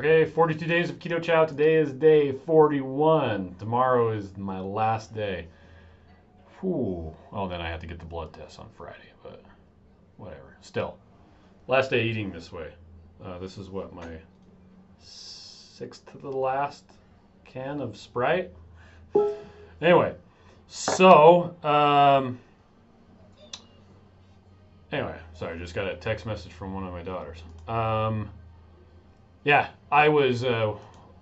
Okay, 42 days of Keto Chow. Today is day 41. Tomorrow is my last day. Whew. Oh, then I have to get the blood test on Friday, but whatever. Still, last day eating this way. This is what, my sixth to the last can of Sprite? Anyway, so, anyway, sorry, just got a text message from one of my daughters. Yeah, I was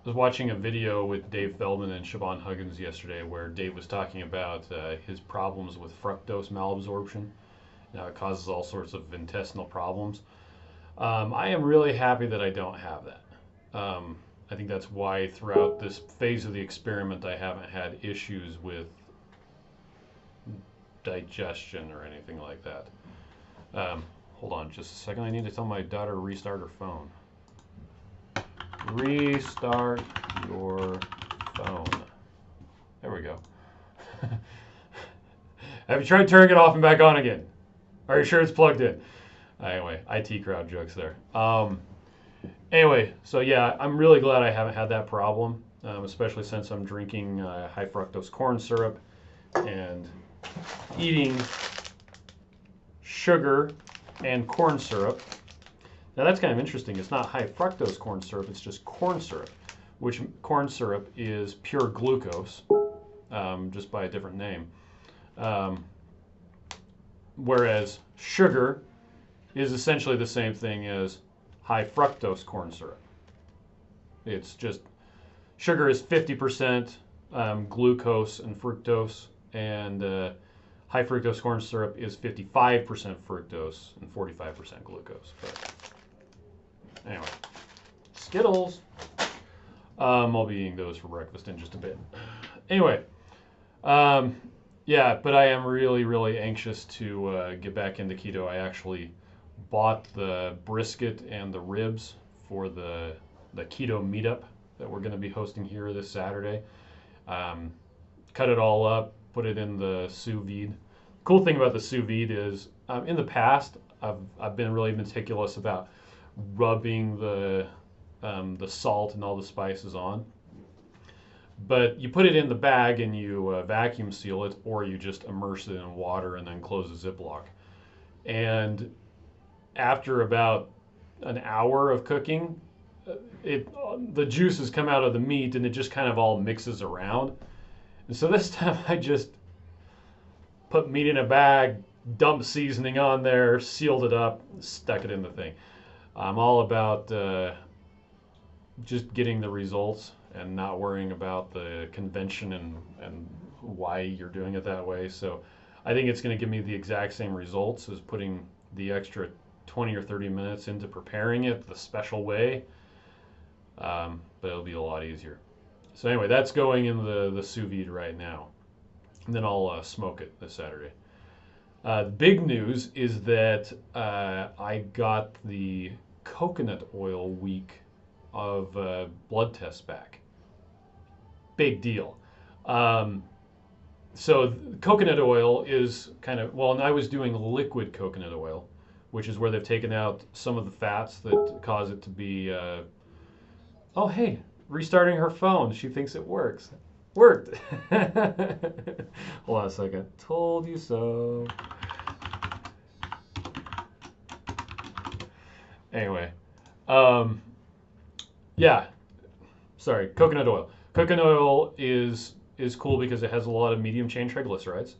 watching a video with Dave Feldman and Siobhan Huggins yesterday where Dave was talking about his problems with fructose malabsorption. Now it causes all sorts of intestinal problems. I am really happy that I don't have that. I think that's why throughout this phase of the experiment I haven't had issues with digestion or anything like that. Hold on just a second. I need to tell my daughter to restart her phone. Restart your phone. There we go. Have you tried turning it off and back on again? Are you sure it's plugged in? Anyway, IT crowd jokes there. Anyway, so yeah, I'm really glad I haven't had that problem, especially since I'm drinking high fructose corn syrup and eating sugar and corn syrup. Now that's kind of interesting. It's not high fructose corn syrup, it's just corn syrup, which corn syrup is pure glucose, just by a different name. Whereas sugar is essentially the same thing as high fructose corn syrup. It's just, sugar is 50% glucose and fructose, and high fructose corn syrup is 55% fructose and 45% glucose. But anyway, Skittles. I'll be eating those for breakfast in just a bit. Anyway, yeah, but I am really, really anxious to get back into keto. I actually bought the brisket and the ribs for the keto meetup that we're going to be hosting here this Saturday. Cut it all up, put it in the sous vide. Cool thing about the sous vide is, in the past, I've been really meticulous about rubbing the salt and all the spices on. But you put it in the bag and you vacuum seal it, or you just immerse it in water and then close the Ziploc. And after about an hour of cooking, the juices come out of the meat and it just kind of all mixes around. And so this time I just put meat in a bag, dumped seasoning on there, sealed it up, stuck it in the thing. I'm all about just getting the results and not worrying about the convention and why you're doing it that way. So I think it's going to give me the exact same results as putting the extra 20 or 30 minutes into preparing it the special way, but it'll be a lot easier. So anyway, that's going in the sous vide right now, and then I'll smoke it this Saturday. The big news is that I got the coconut oil week of blood tests back. Big deal. So coconut oil is kind of, well, and I was doing liquid coconut oil, which is where they've taken out some of the fats that cause it to be, oh, hey, restarting her phone. She thinks it works. Worked. Hold on a second. Told you so. Anyway, yeah, sorry, coconut oil. Coconut oil is cool because it has a lot of medium chain triglycerides.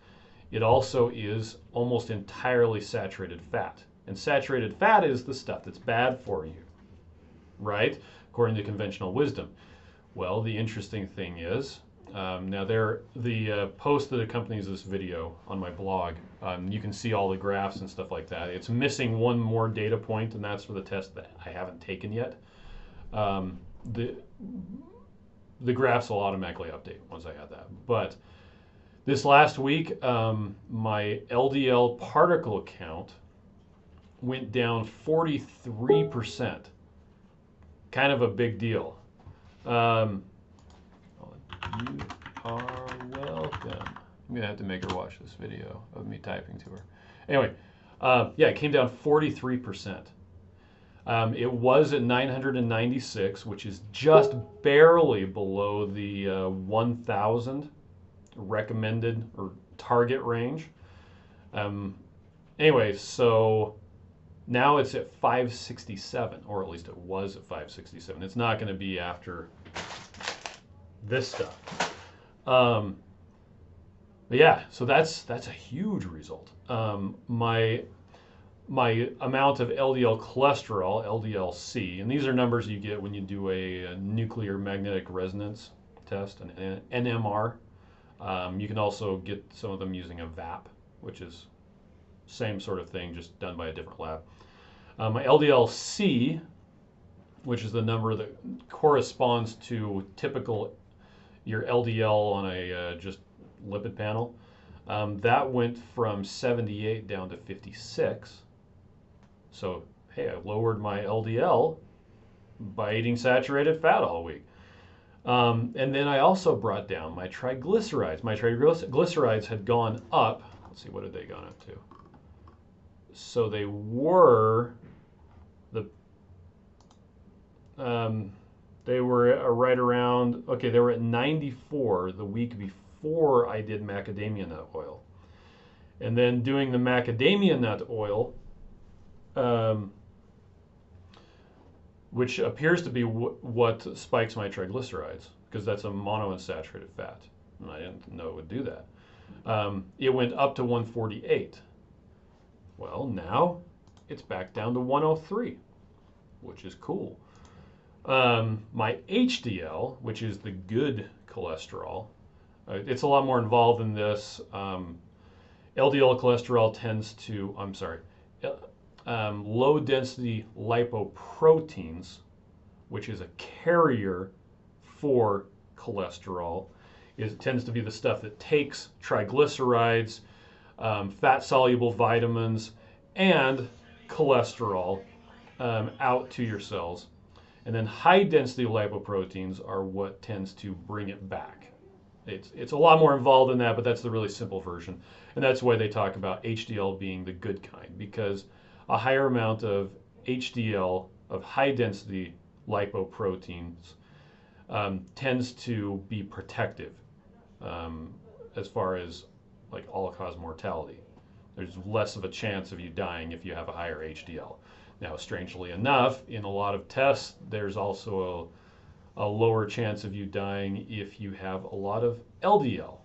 It also is almost entirely saturated fat. And saturated fat is the stuff that's bad for you, right? According to conventional wisdom. Well, the interesting thing is, now the post that accompanies this video on my blog, you can see all the graphs and stuff like that. It's missing one more data point, and that's for the test that I haven't taken yet. The graphs will automatically update once I have that. But this last week, my LDL particle count went down 43%. Kind of a big deal. You are welcome. I'm gonna have to make her watch this video of me typing to her. Anyway, yeah, it came down 43%. It was at 996, which is just barely below the 1,000 recommended or target range. Um, anyway, so now it's at 567, or at least it was at 567. It's not going to be after this stuff. But yeah, so that's a huge result. My amount of LDL cholesterol, LDL-C, and these are numbers you get when you do a nuclear magnetic resonance test, an NMR. You can also get some of them using a VAP, which is same sort of thing, just done by a different lab. My LDL-C, which is the number that corresponds to typical your LDL on a just lipid panel, that went from 78 down to 56. So, hey, I lowered my LDL by eating saturated fat all week. And then I also brought down my triglycerides. My triglycerides had gone up. Let's see, what had they gone up to? So they were they were right around, okay, they were at 94 the week before I did macadamia nut oil. And then doing the macadamia nut oil, which appears to be what spikes my triglycerides, because that's a monounsaturated fat, and I didn't know it would do that. It went up to 148. Well, now it's back down to 103, which is cool. My HDL, which is the good cholesterol, it's a lot more involved in this. LDL cholesterol tends to, low density lipoproteins, which is a carrier for cholesterol, tends to be the stuff that takes triglycerides, fat soluble vitamins, and cholesterol out to your cells. And then high density lipoproteins are what tends to bring it back. It's a lot more involved in that, but that's the really simple version. And that's why they talk about HDL being the good kind, because a higher amount of HDL, of high density lipoproteins, tends to be protective as far as like all-cause mortality. There's less of a chance of you dying if you have a higher HDL. Now, strangely enough, in a lot of tests, there's also a lower chance of you dying if you have a lot of LDL,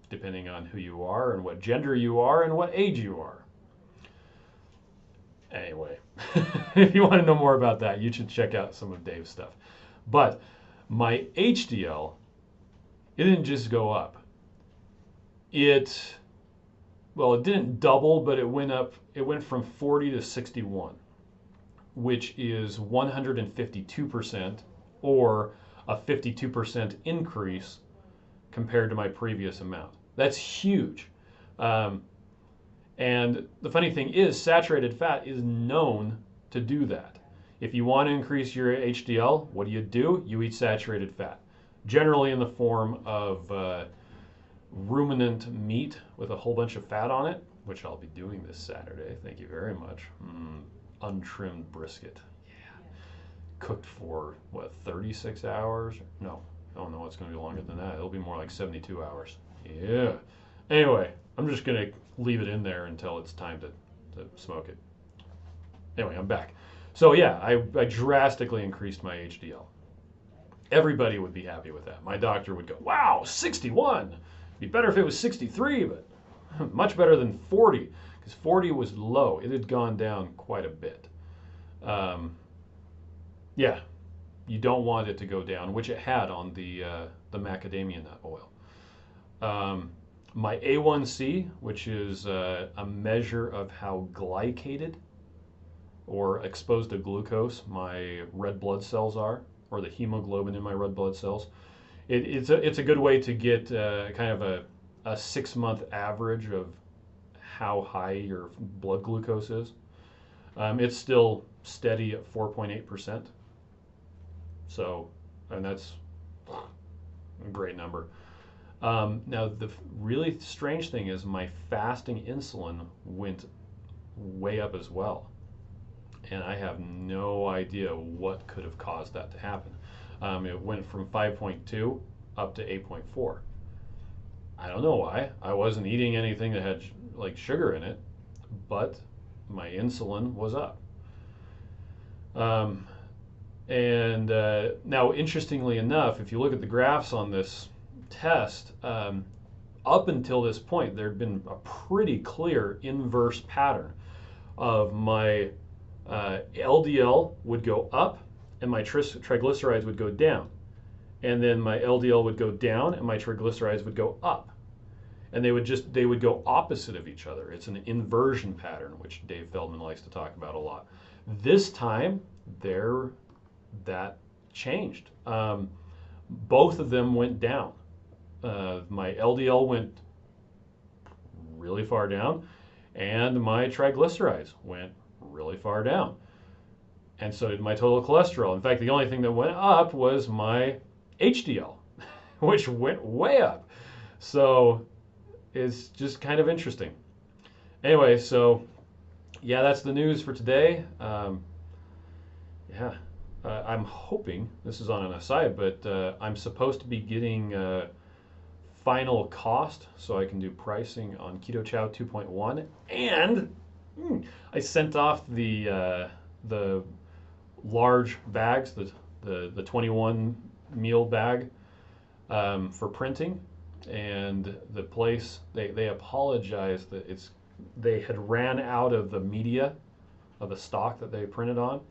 depending on who you are and what gender you are and what age you are. Anyway, if you want to know more about that, you should check out some of Dave's stuff. But my HDL, it didn't just go up. It didn't double, but it went up. It went from 40 to 61, which is 152%, or a 52% increase compared to my previous amount. That's huge. And the funny thing is, saturated fat is known to do that. If you want to increase your HDL, what do? You eat saturated fat, generally in the form of ruminant meat with a whole bunch of fat on it, which I'll be doing this Saturday. Thank you very much. Untrimmed brisket. Yeah. Cooked for, 36 hours? No. Oh no, it's going to be longer than that. It'll be more like 72 hours. Yeah. Anyway, I'm just going to leave it in there until it's time to smoke it. Anyway, I'm back. So yeah, I drastically increased my HDL. Everybody would be happy with that. My doctor would go, wow, 61. It'd be better if it was 63, but much better than 40, because 40 was low. It had gone down quite a bit. Yeah, you don't want it to go down, which it had on the macadamia nut oil. My A1C, which is a measure of how glycated or exposed to glucose my red blood cells are, or the hemoglobin in my red blood cells. It's a good way to get kind of a 6-month average of how high your blood glucose is. It's still steady at 4.8%. So, and that's a great number. Now, the really strange thing is my fasting insulin went way up as well. and I have no idea what could have caused that to happen. It went from 5.2 up to 8.4. I don't know why. I wasn't eating anything that had like sugar in it, but my insulin was up. And now, interestingly enough, if you look at the graphs on this test, up until this point, there had been a pretty clear inverse pattern of my LDL would go up and my triglycerides would go down. And then my LDL would go down and my triglycerides would go up. And they would go opposite of each other. It's an inversion pattern, which Dave Feldman likes to talk about a lot. This time, that changed. Both of them went down. My LDL went really far down, and my triglycerides went really far down. And so did my total cholesterol. In fact, the only thing that went up was my HDL, which went way up. So it's just kind of interesting. Anyway, so yeah, that's the news for today. I'm hoping, this is on an aside, but I'm supposed to be getting final cost so I can do pricing on Keto Chow 2.1. And I sent off the large bags, the 21 meal bag for printing. And the place, they apologized that they had ran out of the media of the stock that they printed on.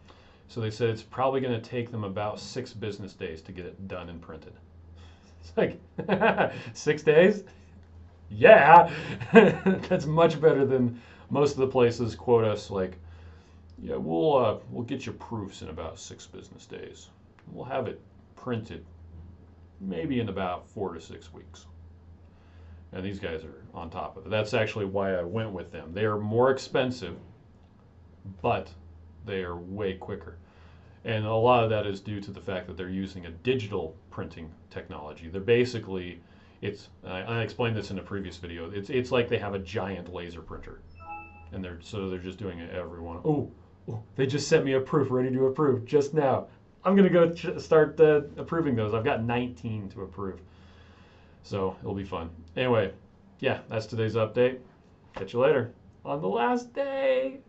So they said it's probably going to take them about 6 business days to get it done and printed. It's like, 6 days? Yeah, that's much better than most of the places quote us like, yeah, we'll get you proofs in about 6 business days. We'll have it printed maybe in about 4 to 6 weeks. And these guys are on top of it. That's actually why I went with them. They are more expensive, but they are way quicker. And a lot of that is due to the fact that they're using a digital printing technology. They're basically, I explained this in a previous video, it's like they have a giant laser printer. And they're just doing it every one. Oh, they just sent me a proof ready to approve just now. I'm going to go start approving those. I've got 19 to approve. So it'll be fun. Anyway, yeah, that's today's update. Catch you later on the last day.